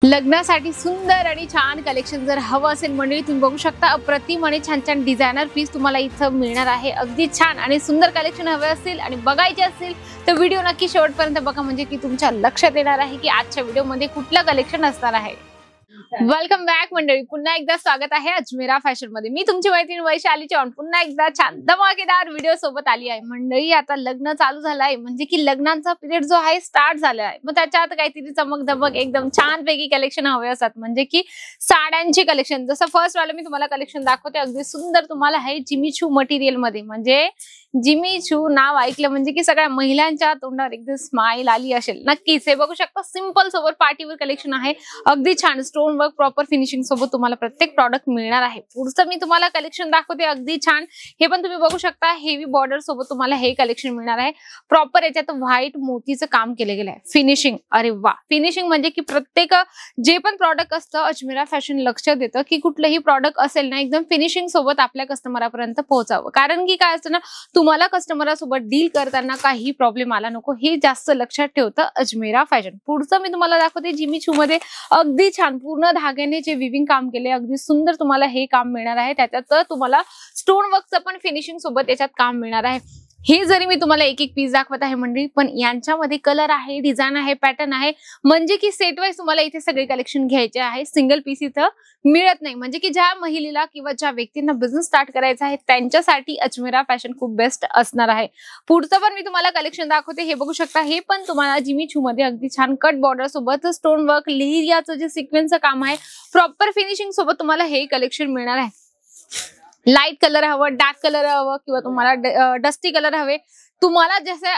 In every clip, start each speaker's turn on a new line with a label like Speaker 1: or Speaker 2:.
Speaker 1: लग्नासाठी सुंदर आणि छान कलेक्शन जर हवं असेल मंडळी, तुम्ही बघू शकता अप्रतिम आणि छान छान डिझायनर पीस तुम्हाला इथं मिळणार आहे। अगदी छान आणि सुंदर कलेक्शन हवे असेल आणि बघायचे असेल तर व्हिडिओ नक्की शेवटपर्यंत बघा, म्हणजे की तुमच्या लक्षात येणार आहे की आजच्या व्हिडिओमध्ये कुठलं कलेक्शन असणार आहे। वेलकम बॅक मंडळी, पुन्हा एकदा स्वागत आहे अजमेरा फॅशन मध्ये। मी तुमची मैत्रीण वैशाली चव्हाण पुन्हा एकदा छान धमाकेदार व्हिडिओ सोबत आली आहे। मंडळी आता लग्न चालू झालं आहे, म्हणजे की लग्नाचा पिरियड जो आहे स्टार्ट झाला आहे। मग त्याच्यात काहीतरी चमक धमक एकदम छान पैकी कलेक्शन हवे असतात, म्हणजे की साड्यांचे कलेक्शन। जसं फर्स्ट वाला मी तुम्हाला कलेक्शन दाखवते, अगदी सुंदर तुम्हाला आहे जिमी चू मटेरियल मध्ये। म्हणजे जिमी चू नाव ऐकलं म्हणजे की सगळ्या महिलांच्या तोंडावर एकदम स्माइल आली असेल नक्कीच। हे बघू शकता सिंपल सोबत पार्टीवर कलेक्शन आहे, अगदी छान स्टोन वर्क प्रॉपर फिनिशिंग सोबत तुम्हाला प्रत्येक प्रॉडक्ट मिळणार आहे। पुढचं मी तुम्हाला कलेक्शन दाखवते, अगदी छान हे पण तुम्ही बघू शकता हेवी बॉर्डर सोबत तुम्हाला हे कलेक्शन मिळणार आहे। प्रॉपर याच्यात व्हाईट मोतीचं काम केले गेलं आहे। फिनिशिंग अरे वा, फिनिशिंग म्हणजे की प्रत्येक जे पण प्रॉडक्ट असतं अजमेरा फॅशन लक्ष देतं की कुठलंही प्रॉडक्ट असेल ना एकदम फिनिशिंग सोबत आपल्या कस्टमरापर्यंत पोहोचावं। कारण की काय असतं ना, तुम्हाला कस्टमरासोबत डील करताना काही प्रॉब्लेम आला नको हे जास्त लक्षात ठेवतं अजमेरा फॅशन। पुढचं मी तुम्हाला दाखवते जिमी चू मध्ये अगदी छान पूर्ण धाग्याने जे विविंग काम केले, अगदी सुंदर तुम्हाला हे काम मिळणार आहे। त्याच्यात तुम्हाला स्टोन वर्कचं पण फिनिशिंग सोबत याच्यात काम मिळणार आहे। हे जरी मी तुम्हाला एक एक पीस दाखवत आहे मंडळी, पण यांच्यामध्ये कलर आहे, डिझाइन आहे, पॅटर्न आहे, म्हणजे की सेट वाईज तुम्हाला इथे सगळे कलेक्शन घ्यायचे आहे। सिंगल पीस इथं मिळत नाही, म्हणजे की ज्या महिलेला किंवा ज्या व्यक्तींना बिझनेस स्टार्ट करायचा आहे त्यांच्यासाठी अजमेरा फॅशन खूप बेस्ट असणार आहे। पुढचं पण मी तुम्हाला कलेक्शन दाखवते, हे बघू शकता हे पण तुम्हाला जिमी चू मध्ये अगदी छान कट बॉर्डर सोबत स्टोन वर्क लेहरियाचं जे सिक्वेन्सचं काम आहे प्रॉपर फिनिशिंग सोबत तुम्हाला हे कलेक्शन मिळणार आहे। लाईट कलर हवं, डार्क कलर हवं किंवा तुम्हाला डस्टी कलर हवे, तुम्हाला जसे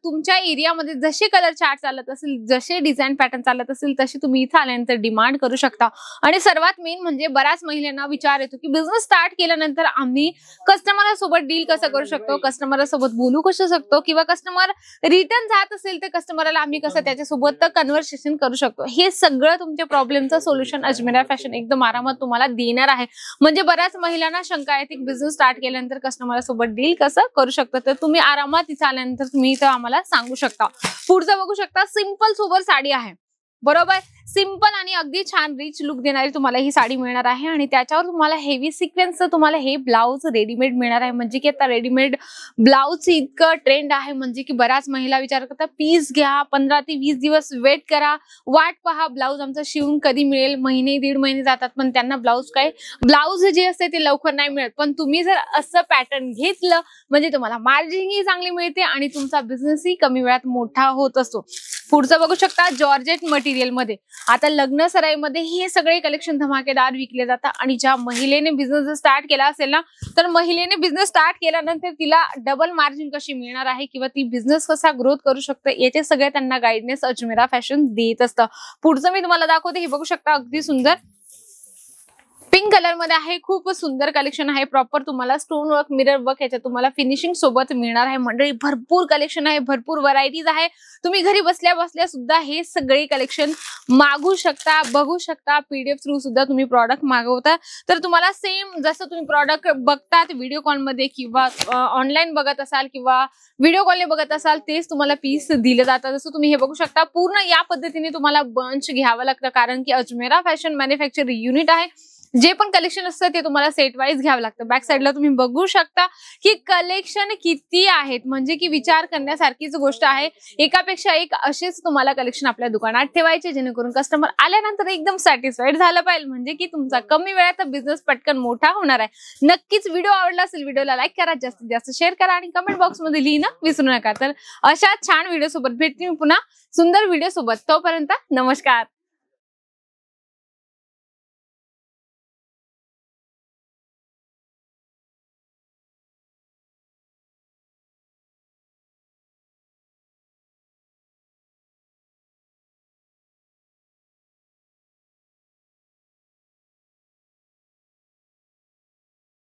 Speaker 1: तुमच्या एरियामध्ये जसे कलर चार्ट चालत असेल, जसे डिझाइन पॅटर्न चालत असेल तसे तुम्ही इथे आल्यानंतर डिमांड करू शकता। आणि सर्वात मेन म्हणजे बऱ्याच महिलांना विचार येतो की बिझनेस स्टार्ट केल्यानंतर आम्ही कस्टमरसोबत डील कसं करू शकतो, कस्टमरसोबत बोलू कसं शकतो, किंवा कस्टमर रिटर्न जात असेल तर कस्टमरला आम्ही कसं त्याच्यासोबत कन्व्हर्सेशन करू शकतो, हे सगळं तुमच्या प्रॉब्लेमचं सोल्युशन अजमेरा फॅशन एकदम आरामात तुम्हाला देणार आहे। म्हणजे बऱ्याच महिलांना शंका येते की बिझनेस स्टार्ट केल्यानंतर कस्टमरसोबत डील कसं करू शकतो, तर तुम्ही आरामात तिथे आल्यानंतर तुम्ही इथं आम्हाला सांगू शकता। पुढचं बघू शकता सिंपल सोबर साडी आहे, बरोबर सिंपल आणि अगदी छान रिच लुक देणारी तुम्हाला ही साडी मिळणार आहे। आणि त्याच्यावर तुम्हाला हेवी सिक्वेन्सचं तुम्हाला हे ब्लाउज रेडीमेड मिळणार आहे। म्हणजे की आता रेडीमेड ब्लाउज इतकं ट्रेंड आहे, म्हणजे की बऱ्याच महिला विचार करतात पीस घ्या, 15 ते 20 दिवस वेट करा, वाट पहा ब्लाउज आमचं शिवून कधी मिळेल, महिने दीड महिने जातात पण त्यांना ब्लाउज जे असते ते लवकर नाही मिळत। पण तुम्ही जर असं पॅटर्न घेतलं म्हणजे तुम्हाला मार्जिनही चांगली मिळते आणि तुमचा बिझनेसही कमी वेळात मोठा होत असतो। पुढचं बघू शकता जॉर्जेट मटेरियल मध्ये आता लग्न सराईमध्ये हे सगळे कलेक्शन धमाकेदार विकले जातात। आणि ज्या महिलेने बिझनेस स्टार्ट केला असेल ना, तर महिलेने बिझनेस स्टार्ट केल्यानंतर तिला डबल मार्जिन कशी मिळणार आहे किंवा ती बिझनेस कसा ग्रोथ करू शकते याचे सगळे त्यांना गाईडनेस अजमेरा फॅशन देत असतं। पुढचं मी तुम्हाला दाखवते, हे बघू शकता अगदी सुंदर पिंक कलर मध्ये आहे, खूप सुंदर कलेक्शन आहे। प्रॉपर तुम्हाला स्टोन वर्क मिरर वर्क याच्यात तुम्हाला फिनिशिंग सोबत मिळणार आहे। मंडळी भरपूर कलेक्शन आहे, भरपूर व्हरायटीज आहे, तुम्ही घरी बसल्या बसल्या सुद्धा हे सगळे कलेक्शन मागवू शकता, बघू शकता। पीडीएफ थ्रू सुद्धा तुम्ही प्रॉडक्ट मागवता तर तुम्हाला सेम जसं तुम्ही प्रॉडक्ट बघतात व्हिडिओ कॉल मध्ये किंवा ऑनलाईन बघत असाल किंवा व्हिडिओ कॉलने बघत असाल तेच तुम्हाला पीस दिलं जातं। जसं तुम्ही हे बघू शकता पूर्ण या पद्धतीने तुम्हाला बंच घ्यावं लागतं, कारण की अजमेरा फॅशन मॅन्युफॅक्चर युनिट आहे। जे पण कलेक्शन असतं ते तुम्हाला सेट वाईज घ्यावं लागतं। बॅक साईडला तुम्ही बघू शकता की कलेक्शन किती आहेत, म्हणजे की विचार करण्यासारखीच गोष्ट आहे। एकापेक्षा एक असेच तुम्हाला कलेक्शन आपल्या दुकानात ठेवायचे, जेणेकरून कस्टमर आल्यानंतर एकदम सॅटिस्फाईड झालं पाहिजे, म्हणजे की तुमचा कमी वेळात बिझनेस पटकन मोठा होणार आहे। नक्कीच व्हिडिओ आवडला असेल व्हिडिओला लाईक करा, जास्तीत जास्त शेअर करा आणि कमेंट बॉक्स मध्ये लिहिणं विसरू नका। तर अशा छान व्हिडिओ सोबत भेटते मी पुन्हा सुंदर व्हिडिओ सोबत, तोपर्यंत नमस्कार।